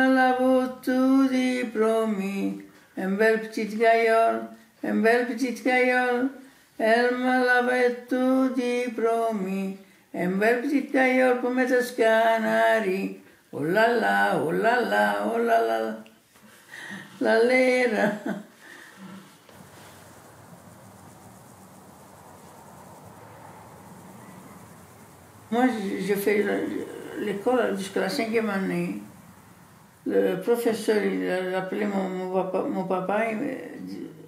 me l'avait tout dit, promis. Une belle petite gaillole, une belle petite gaillole. Elle me l'avait tout dit, promis. Une belle petite gaillole pour mettre ce canari. Oh là là, oh là là, oh là là. La lera. Moi, j'ai fait l'école jusqu'à la 5e année. Le professeur, il a appelé mon papa,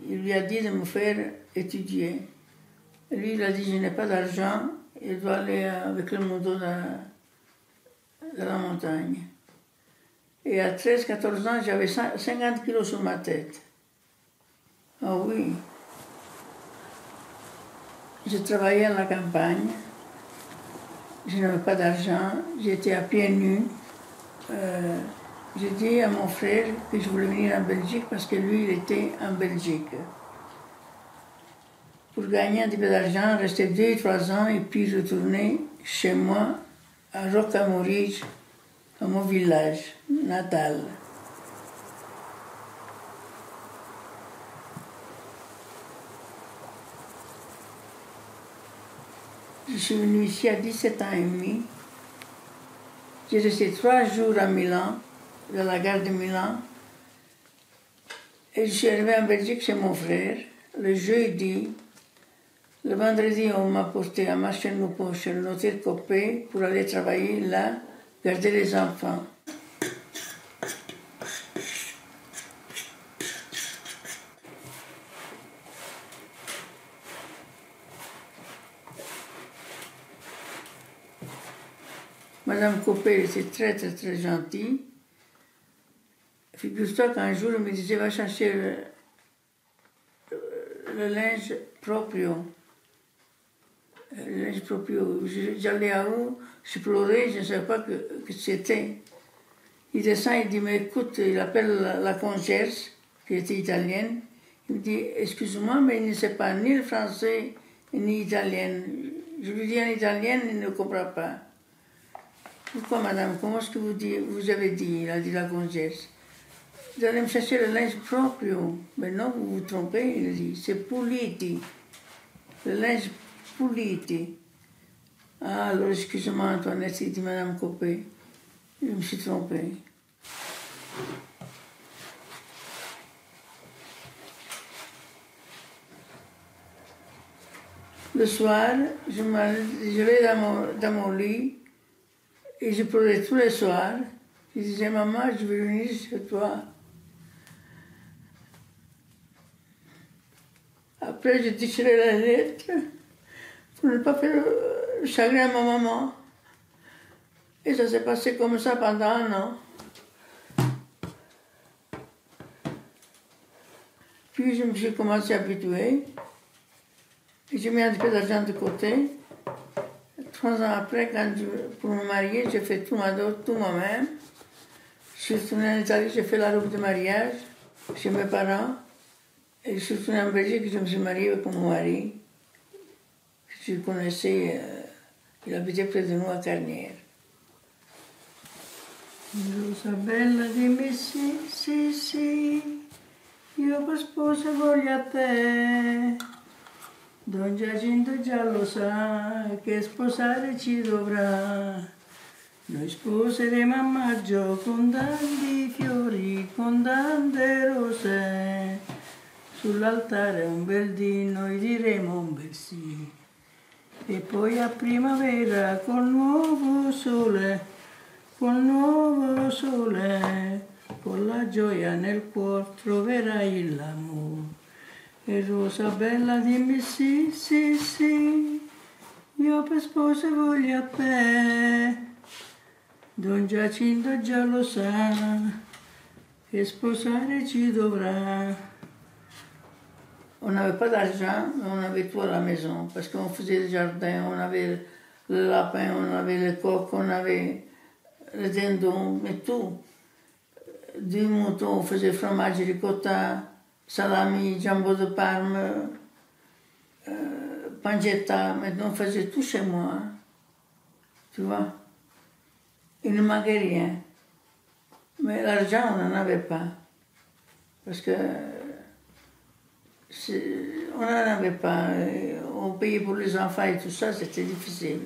il lui a dit de me faire étudier. Et lui, il a dit, je n'ai pas d'argent, il doit aller avec le moto dans la montagne. Et à 13-14 ans, j'avais 50 kilos sur ma tête. Ah oui. Je travaillais à la campagne. Je n'avais pas d'argent, j'étais à pieds nus. J'ai dit à mon frère que je voulais venir en Belgique parce que lui, il était en Belgique. Pour gagner un petit peu d'argent, rester 2-3 ans et puis retourner chez moi à Rocamadour, à mon village natal. Je suis venue ici à 17 ans et demi. J'ai resté 3 jours à Milan, dans la gare de Milan. Et je suis arrivée en Belgique chez mon frère le jeudi. Le vendredi, on m'a porté à Marchenoupon chez le notaire Copé pour aller travailler là, garder les enfants. Madame Copé était très, très, très gentille. Figure-toi qu'un jour, elle me disait, va chercher le linge proprio. Le linge proprio. J'allais à où, je pleurais, je ne savais pas que c'était. Il descend, il dit, mais écoute, il appelle la concierge, qui était italienne. Il me dit, excuse-moi, mais il ne sait pas ni le français, ni l'italien. Je lui dis en italien, il ne comprend pas. Pourquoi, madame, comment est-ce que vous avez dit, il a dit la concierge. Vous allez me chercher le linge proprio. Mais non, vous vous trompez, il a dit, c'est puliti. Le linge puliti. Ah, alors excusez-moi, Antoinette, il dit madame Copé. Je me suis trompée. Le soir, je vais dans mon lit et je pleurais tous les soirs. Je disais, maman, je veux venir chez toi. Après, je déchirais la lettre pour ne pas faire le chagrin à ma maman. Et ça s'est passé comme ça pendant 1 an. Puis je me suis commencé à habituer. Et j'ai mis un peu d'argent de côté. 3 ans après, pour me marier, j'ai fait tout moi-même. Je suis retournée en Italie, j'ai fait la robe de mariage chez mes parents. Et je suis retournée en Belgique, je me suis mariée avec mon mari. Je connaissais, il habitait près de nous à Carnière. Rosa bella, dimmi sì, sì, sì, io per sposa voglio a te. Don Giacinto già lo sa che sposare ci dovrà. Noi sposeremo a maggio con tanti fiori, con tante rose. Sull'altare un bel dì noi diremo un bel sì. E poi a primavera col nuovo sole, con la gioia nel cuore troverai l'amore. E Rosa bella dimmi sì, sì, sì, io per sposa voglio a te. Don Giacinto già lo sa, che sposare ci dovrà. On n'avait pas d'argent, mais on avait tout à la maison, parce qu'on faisait le jardin, on avait le lapin, on avait le coq, on avait le dindon, mais tout. Du mouton, on faisait fromage ricotta, salami, jambon de Parme, pancetta, maintenant on faisait tout chez moi, hein. Tu vois. Il ne manquait rien. Mais l'argent, on n'en avait pas. Parce que on n'en avait pas. On payait pour les enfants et tout ça, c'était difficile.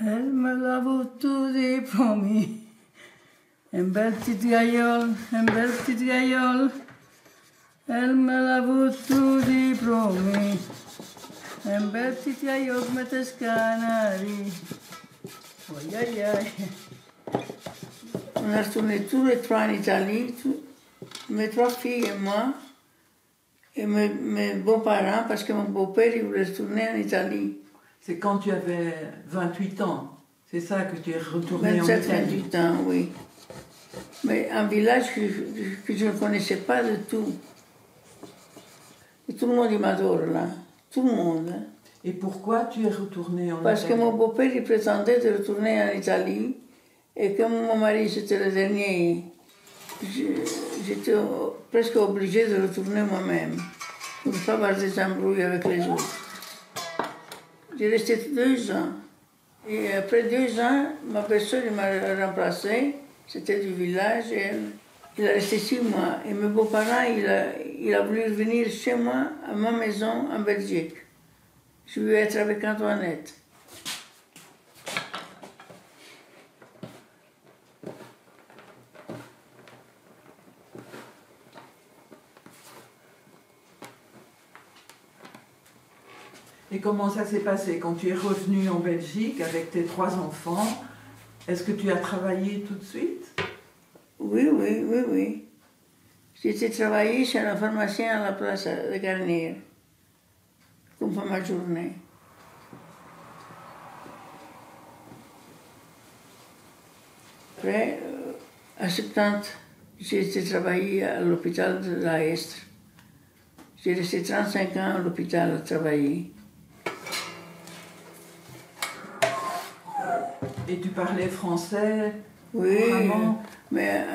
Elle me l'avait tout dit promis. Un bel petit gaillol, un bel petit gaillol. Elle me l'avait tout dit promis. Un bel petit gaillol que mettait scanari. Aïe aïe aïe. On a retourné tous les trois en Italie, mes trois filles et moi, et mes beaux-parents, parce que mon beau-père il voulait retourner en Italie. C'est quand tu avais 28 ans, c'est ça que tu es retourné en Italie? 27-28 ans, oui. Mais un village que je ne connaissais pas du tout. Et tout le monde il m'adore là, tout le monde. Hein. Et pourquoi tu es retourné en Italie? Parce que mon beau-père il prétendait de retourner en Italie, et comme mon mari c'était le dernier, j'étais presque obligée de retourner moi-même, pour ne pas avoir des embrouilles avec les autres. J'ai resté 2 ans. Et après 2 ans, ma belle-sœur m'a remplacée. C'était du village. Et il a resté 6 mois. Et mes beaux-parents, il a voulu venir chez moi, à ma maison, en Belgique. Je voulais être avec Antoinette. Et comment ça s'est passé quand tu es revenu en Belgique avec tes 3 enfants? Est-ce que tu as travaillé tout de suite? Oui. J'ai travaillé chez un pharmacien à la place de Garnier, comme pour ma journée. Après, à 70, j'ai été travailler à l'hôpital de la Estre. J'ai resté 35 ans à l'hôpital à travailler. Et tu parlais français? Oui, vraiment? Mais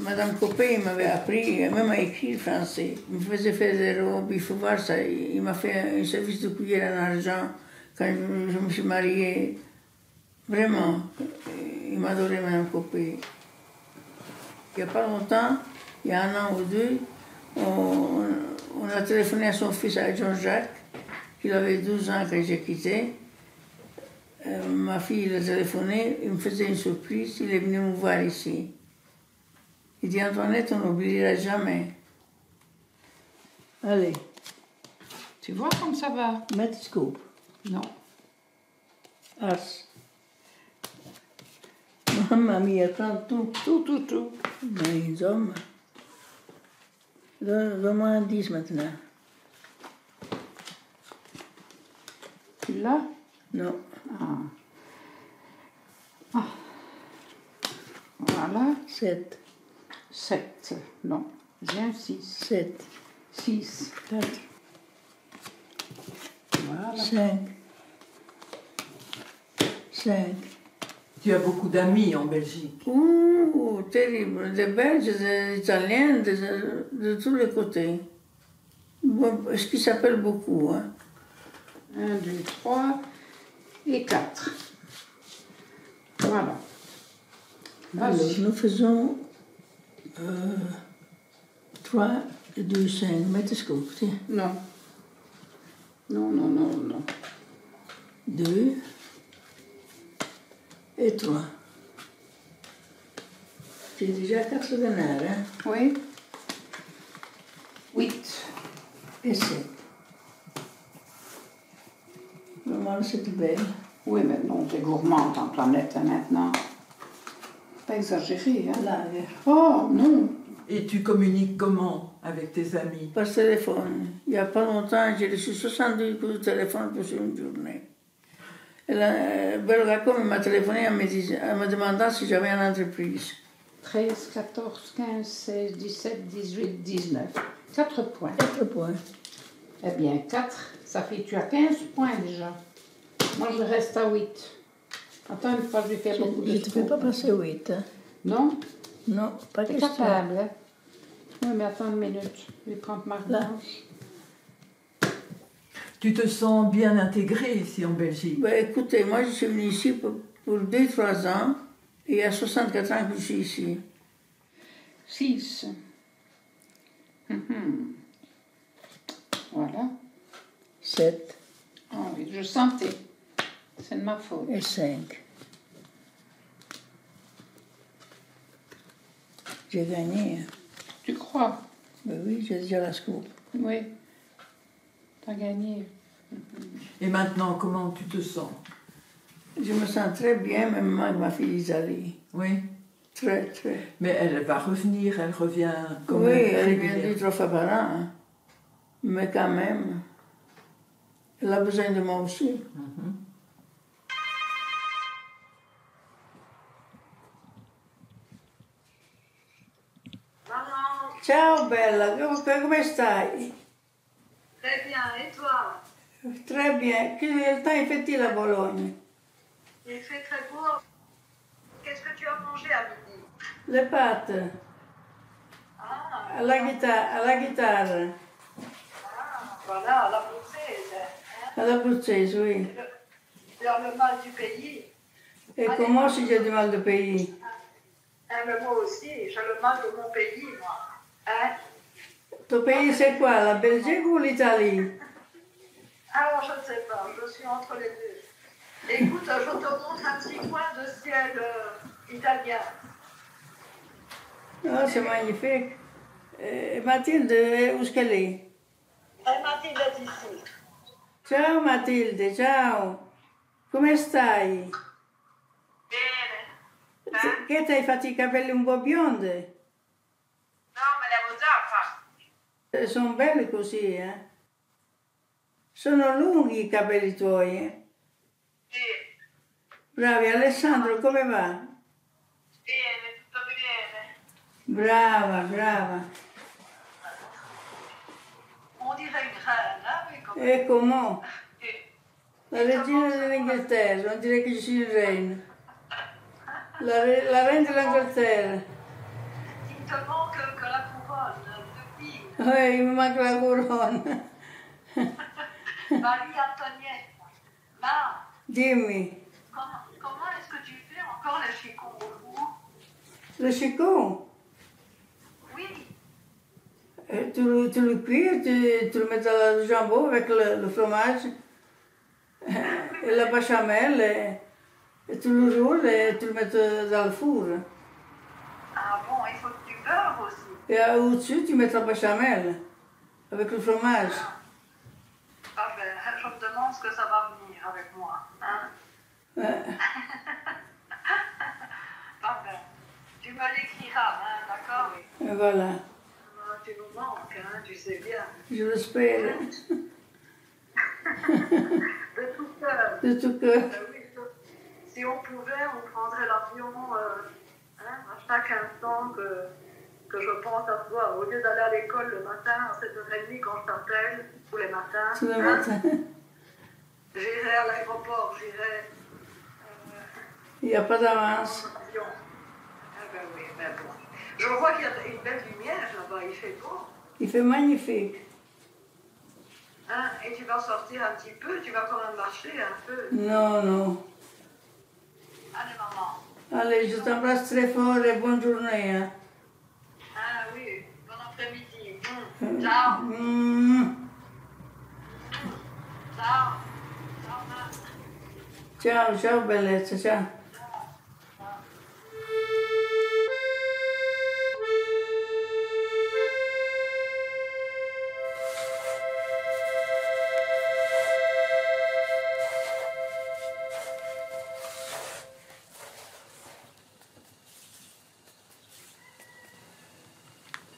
Madame Copé m'avait appris, même à écrire français. Il me faisait faire des robes, il faut voir ça. Il m'a fait un service de cuillère en argent quand je me suis mariée. Vraiment, il m'adorait, Madame Copé. Il n'y a pas longtemps, il y a 1 an ou 2, on a téléphoné à son fils, à Jean-Jacques, qu'il avait 12 ans quand j'ai quitté. Ma fille il a téléphoné, il me faisait une surprise, il est venu me voir ici. Il dit Antoinette, on n'oubliera jamais. Allez. Tu vois comme ça va? Metelscoop. Non. Ars. Mamma mia, tout. Mais les hommes. Donne-moi un 10 maintenant. Tu l'as? Non. Ah. Voilà. 7. 7. Non. J'ai un 6. 7. 6. 4. Voilà. 5. Tu as beaucoup d'amis en Belgique? Ouh, terrible. Des Belges, des Italiens, de tous les côtés. Bon, ce qui s'appelle beaucoup. Hein. 1, 2, 3 et 4. Voilà. Alors, nous faisons 3 et 2, 5. Metelscoop, tiens. Non. Non. 2 et 3. J'ai déjà 4 renards, hein? Oui. 8. Et 7. Vraiment, c'est belle. Oui, mais non, t'es gourmande, Antoinette, hein, maintenant. Pas exagéré, hein? Là, Oh, non. Et tu communiques comment avec tes amis? par téléphone. Il n'y a pas longtemps, j'ai reçu 72 coups de téléphone pour une journée. Et la Belgacom m'a téléphoné en me demandant si j'avais une entreprise. 13, 14, 15, 16, 17, 18, 19. 4 points. 4 points. Eh bien, 4, ça fait tu as 15 points déjà. Moi, je reste à 8. Attends, une fois, je vais faire beaucoup de Je ne te fais pas passer 8. Hein. Non? Non, pas T'es question. capable, hein? Oui, mais attends une minute. Je vais prendre ma revanche. Tu te sens bien intégrée ici en Belgique? Ben, écoutez, moi je suis venue ici pour 2-3 ans et il y a 64 ans que je suis ici. 6. Voilà. 7 Ah oui, je sentais. C'est de ma faute. et 5. J'ai gagné. Tu crois? Ben oui, j'ai déjà la scoop. Oui. T'as gagné. Et maintenant, comment tu te sens? Je me sens très bien, même avec ma fille Isalie. Oui. Très, très. Mais elle va revenir, elle revient comme Oui, elle vient régulière. 2-3 fois par an. Hein. Mais quand même, elle a besoin de moi aussi. Maman, Ciao bella, come stai? très bien, et toi? Très bien. Quel temps il fait-il à Bologne? Il fait très beau. Qu'est-ce que tu as mangé à midi? Le pâtes, Ah, alla chitarra, voilà, la Bruxelles. Hein? alla Bruxelles, oui. Dans le mal du pays. Et comment si j'ai du mal de pays? Hein, mais moi aussi, j'ai le mal de mon pays, moi. Hein? Ton pays c'est quoi? La Belgique ou l'Italie? Alors, je ne sais pas, je suis entre les deux. Écoute, je te montre un petit coin de ciel italien. Oh, c'est magnifique. Mathilde, où est-ce qu'elle est? Et Mathilde est ici. Ciao Mathilde, ciao. Come stai? Bene. Che ti hai fatto I capelli un po' biondi? No, me l'avevo già fatto. Sono belli così, eh? Sono lunghi I capelli tuoi, eh? Sì, Bravi, Alessandro, come va? bene, tutto bene. Brava, brava. On dirait une reine, hein, oui, comme... E come? Sì. La regina dell'Inghilterra, non dire che ci sia il re. La reine dell'Inghilterra. Il te manque que la couronne depuis Il mi manca la corona. Marie Antoniette. Ma, Dimmi, comment est-ce que tu fais encore les chicots au four? le chicot, Oui, tu le cuis, tu le mets dans le jambon avec le fromage et la béchamel et tu le roules et tu le mets dans le four. ah bon, il faut du beurre aussi. Et au-dessus, tu mets la béchamel avec le fromage. Ah ben, je me demande ce que ça va venir avec moi. Hein? Ah ben, tu me l'écriras, hein, d'accord? Oui. Et voilà, Ah, tu nous manques, hein, tu sais bien. je l'espère. De tout cœur. De tout cœur. Oui, si on pouvait, on prendrait l'avion hein, à chaque instant que je pense à toi. Au lieu d'aller à l'école le matin à 7h30 quand je t'appelle, tous les matins, Tous les hein, matins. j'irai à l'aéroport, j'irai Il n'y a pas d'avance. en avion. Ah ben oui, mais bon. Je vois qu'il y a une belle lumière là-bas, il fait beau. Il fait magnifique. Hein, et tu vas sortir un petit peu, tu vas quand même marcher un peu. Non, non. Allez maman. Allez, je t'embrasse très fort et bonne journée. Hein. Ah oui, bon après-midi. Ciao. Mm. Ciao. Ciao, ma. Ciao, ciao bellezza, ciao.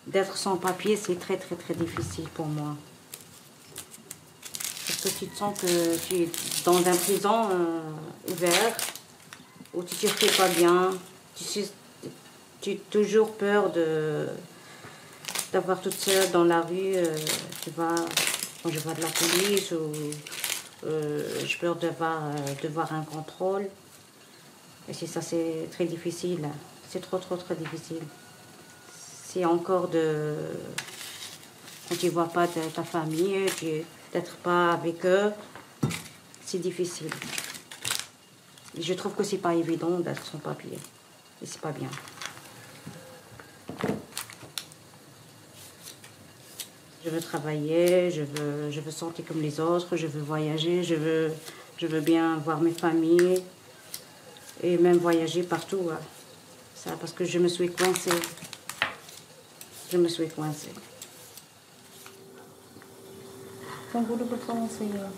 D'être sans papier, c'est très très très difficile pour moi. Parce que tu te sens que tu es dans un prison ouvert, où tu ne te fais pas bien, tu as toujours peur d'avoir toute seule dans la rue, quand je vois de la police, ou j'ai peur de voir un contrôle. Et c'est ça, c'est très difficile. C'est trop trop très difficile. c'est encore de... Quand tu ne vois pas ta famille, d'être pas avec eux, c'est difficile. Et je trouve que c'est pas évident d'être sans papier. Et c'est pas bien. Je veux travailler, je veux sortir comme les autres, je veux voyager, je veux bien voir mes familles et même voyager partout. Hein. Ça, parce que je me suis coincée. Je me suis coincée. كنقولوا بالفرنسية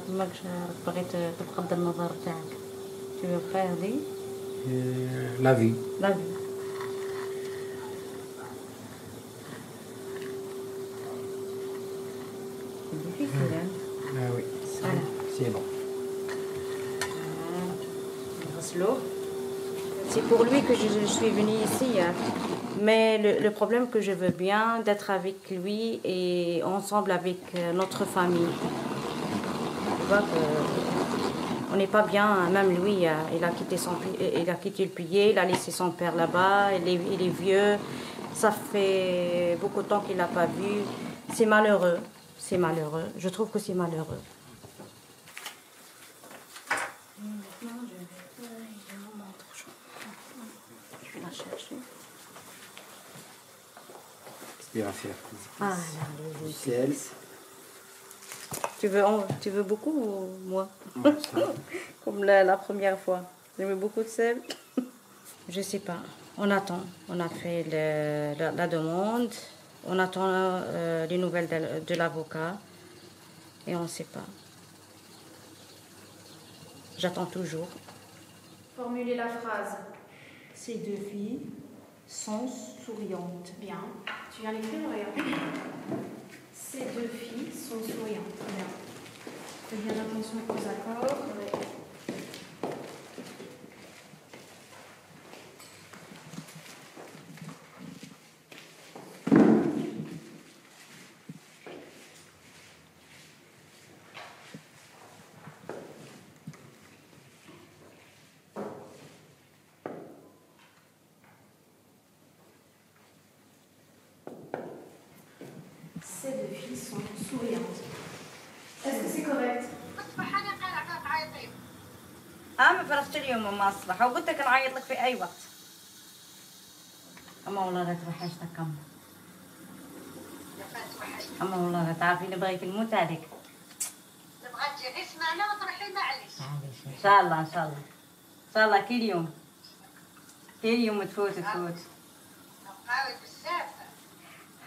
ماك بغيت تتقدم النظر تاعك. Tu veux faire هذه؟ La vie. La vie. C'est difficile, hein? Ah oui. Voilà. C'est bon. C'est pour lui que je suis venue ici. Hein. Mais le problème que je veux bien d'être avec lui et ensemble avec notre famille. Tu vois qu'on n'est pas bien, même lui, il a quitté le pays, il a laissé son père là-bas, il est vieux, ça fait beaucoup de temps qu'il l'a pas vu. C'est malheureux, je trouve que c'est malheureux. Je vais la chercher. Aspirateur. Ah, Du sel. Tu veux beaucoup ou moi? Ouais, ça. Comme la première fois. J'aimais beaucoup de sel. Je sais pas. On attend. On a fait la demande. On attend les nouvelles de l'avocat. Et on ne sait pas. J'attends toujours. Formulez la phrase. Ces deux filles sont souriantes. Bien. Tu viens d'écrire, regarde. Ces deux filles sont souriantes. Bien. Fais bien attention aux accords. Ces deux filles sont souriantes. Est-ce que c'est correct? ما فرغت اليوم ماما الصباح وقلت لك نعيط لك في اي وقت. اما والله لا توحشتك اما والله لا تعرفي نبغيك نموت عليك. تبغى تجي اسمعنا وتروحي معليش. ان شاء الله ان شاء الله ان شاء الله كل يوم تفوت. قاوي بزاف.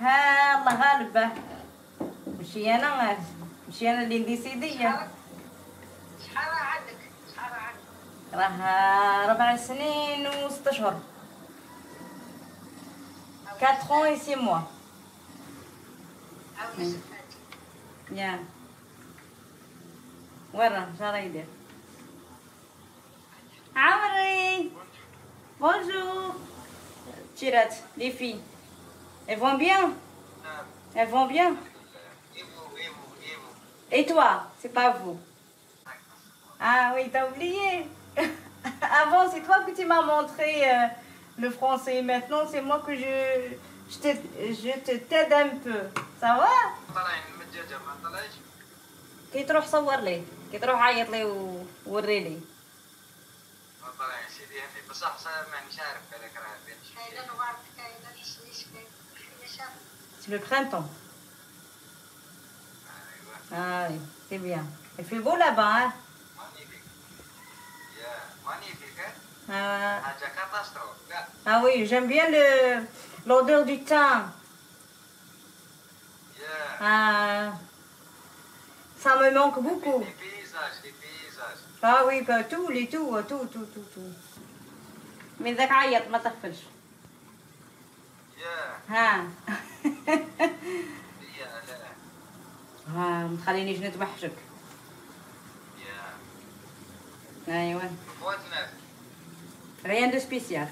ها الله غالبه. مشي انا اللي ديسيديه. شحال عندك؟ راه 4 سنين و6 اشهر. 4 ans et 6 mois. عاودي صفاتي. يا ورا شنو راه يدير؟ عمري bonjour. Tirat, les filles. Elles vont bien? Elles vont bien? Et toi? C'est pas vous? Ah oui, t'as oublié. Avant, c'est toi que tu m'as montré le français. Maintenant, c'est moi que je te t'aide un peu. Ça va? كي تروح صور لي، كي تروح عيط لي ووري لي. C'est le printemps. Ah oui, c'est bien. Il fait beau là-bas, hein? Ah oui, j'aime bien l'odeur du thym. Ah, ça me manque beaucoup. Ah oui, bah, tout. Mais ذاك عيط ما تغفلش. ها. ها ما تخلينيش نتوحشك. ايوه. Rien de spécial.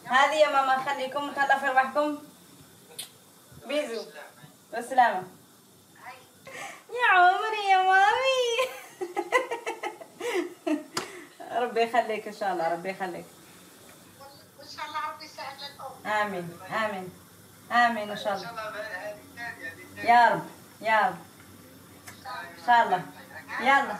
هذه يا ماما خليكم تهلا في رواحكم. بيزو. والسلامة. يا عمري يا مامي. ربي يخليك ان شاء الله ربي يخليك وان شاء الله ربي يسهل الامور. امين امين امين ان شاء الله يا رب يا رب ان شاء الله يلا.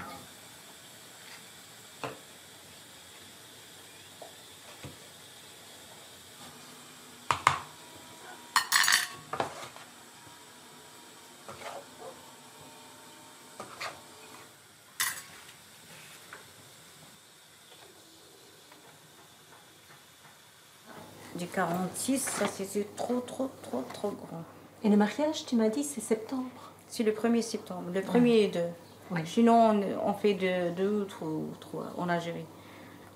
Du 46, ça c'était trop grand. Et le mariage, tu m'as dit, c'est septembre? C'est le 1er septembre, le 1er et 2. Ouais. Sinon, on fait deux ou trois en Algérie.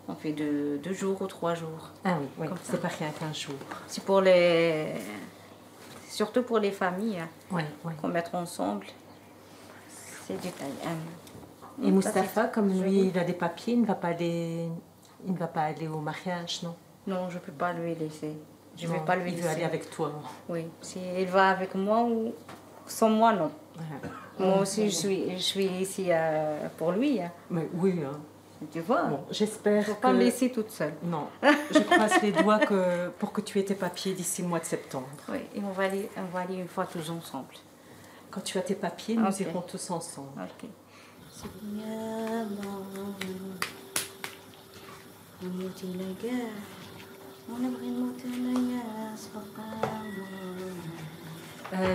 On fait 2 jours ou 3 jours. Ah oui, oui. Comme ça. C'est pas rien qu'un jour. C'est pour les... Surtout pour les familles Ouais, ouais. qu'on met ensemble. C'est du... Et Mustapha, comme lui, il a des papiers, il ne va pas aller au mariage, non? Non, je ne peux pas lui laisser. Je ne Non, vais pas lui il laisser. veut aller avec toi. Oui, si il va avec moi ou sans moi, non. Ouais. Moi aussi, je suis ici pour lui. Mais oui, hein. Tu vois, Bon, j'espère faut que... pas me laisser toute seule. Non, je croise les doigts pour que tu aies tes papiers d'ici le mois de septembre. Oui, et on va aller une fois tous ensemble. Quand tu as tes papiers, nous Ok. irons tous ensemble. Ok.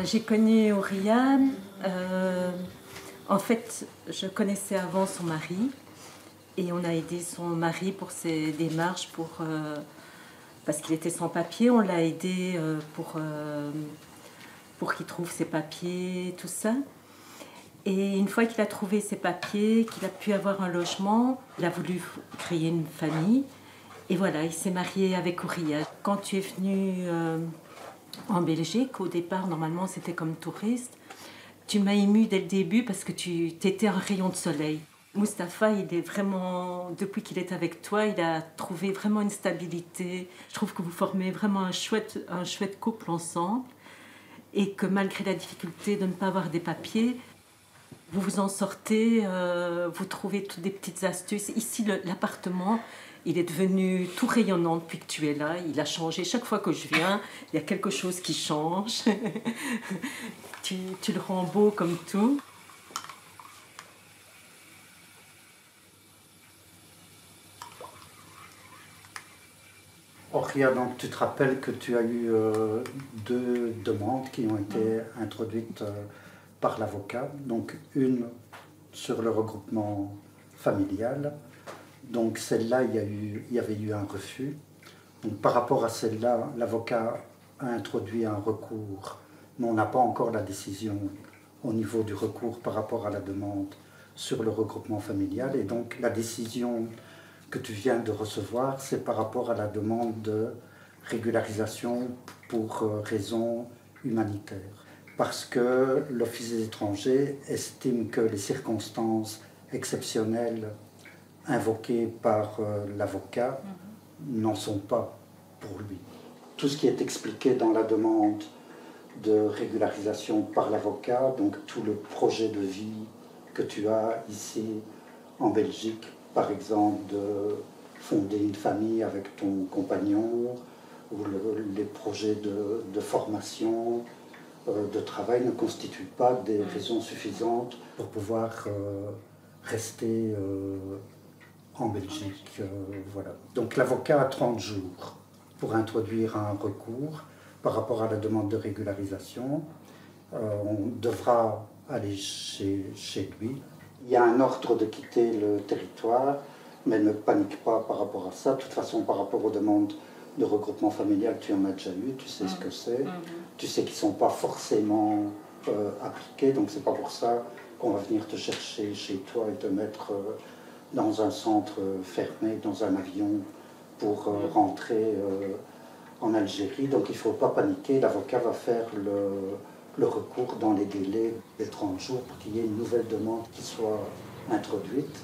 J'ai connu Oriane. En fait, je connaissais avant son mari. Et on a aidé son mari pour ses démarches, parce qu'il était sans papier. On l'a aidé pour qu'il trouve ses papiers, tout ça. Et une fois qu'il a trouvé ses papiers, qu'il a pu avoir un logement, il a voulu créer une famille. Et voilà, il s'est marié avec Ouria. Quand tu es venu en Belgique, au départ, normalement, c'était comme touriste. Tu m'as émue dès le début parce que tu étais un rayon de soleil. Mustapha, il est vraiment, depuis qu'il est avec toi, il a trouvé vraiment une stabilité. Je trouve que vous formez vraiment un chouette couple ensemble. Et que malgré la difficulté de ne pas avoir des papiers, vous vous en sortez, vous trouvez toutes des petites astuces. Ici, l'appartement, il est devenu tout rayonnant depuis que tu es là. Il a changé. Chaque fois que je viens, il y a quelque chose qui change. tu le rends beau comme tout. Oria, donc tu te rappelles que tu as eu 2 demandes qui ont été introduites par l'avocat. Donc une sur le regroupement familial. Donc celle-là, il y avait eu un refus. Donc par rapport à celle-là, l'avocat a introduit un recours, mais on n'a pas encore la décision au niveau du recours par rapport à la demande sur le regroupement familial. Et donc la décision que tu viens de recevoir, c'est par rapport à la demande de régularisation pour raisons humanitaires. Parce que l'Office des étrangers estime que les circonstances exceptionnelles invoquées par l'avocat n'en sont pas pour lui. Tout ce qui est expliqué dans la demande de régularisation par l'avocat, donc tout le projet de vie que tu as ici en Belgique, par exemple de fonder une famille avec ton compagnon, ou les projets de formation, de travail ne constituent pas des raisons suffisantes pour pouvoir rester en Belgique. Voilà. Donc l'avocat a 30 jours pour introduire un recours par rapport à la demande de régularisation. On devra aller chez lui. Il y a un ordre de quitter le territoire, mais ne panique pas par rapport à ça. De toute façon, par rapport aux demandes de regroupement familial, tu en as déjà eu, tu sais ce que c'est. Tu sais qu'ils ne sont pas forcément appliqués, donc c'est pas pour ça qu'on va venir te chercher chez toi et te mettre dans un centre fermé, dans un avion pour rentrer en Algérie. Donc il ne faut pas paniquer, l'avocat va faire le recours dans les délais des 30 jours pour qu'il y ait une nouvelle demande qui soit introduite.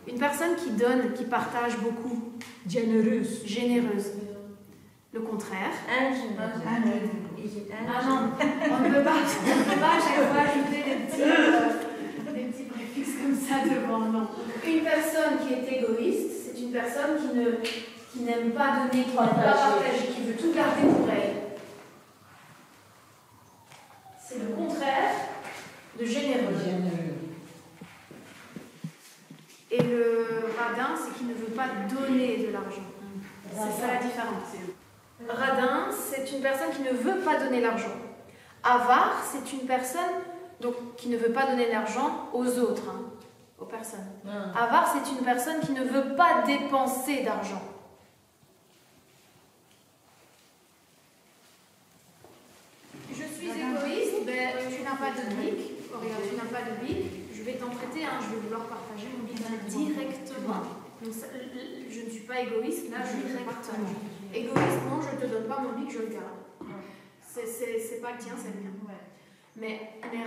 Une personne qui donne, qui partage beaucoup, Généreuse. Généreuse. Le contraire. Ah non, on ne peut pas à chaque fois ajouter des petits préfixes comme ça devant, non. Une personne qui est égoïste, c'est une personne qui n'aime pas donner, qui n'aime pas partager, qui veut tout garder pour elle. C'est le contraire de généreux. Et le radin, c'est qu'il ne veut pas donner de l'argent. C'est ça la différence. Radin, c'est une personne qui ne veut pas donner l'argent. Avare, c'est une personne qui ne veut pas donner l'argent aux autres, aux personnes. Avare, c'est une personne qui ne veut pas dépenser d'argent. Je suis égoïste, tu n'as pas de bic. Regarde, tu n'as pas de bic. Je vais t'en prêter un, je vais vouloir partager mon bic directement. Donc, je ne suis pas égoïste, là, directement. Égoïstement, je ne te donne pas mon bic, je le garde. C'est pas le tien, c'est le mien. Mais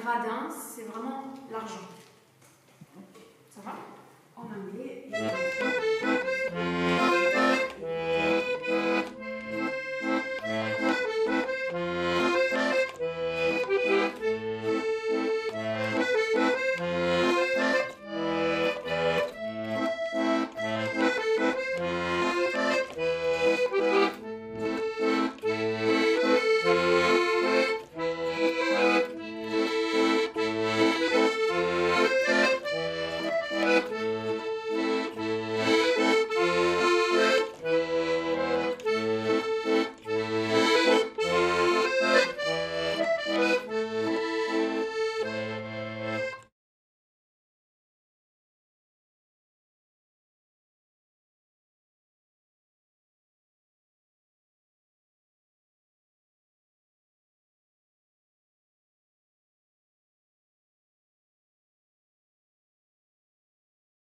radin, c'est vraiment l'argent. Ça va? En anglais.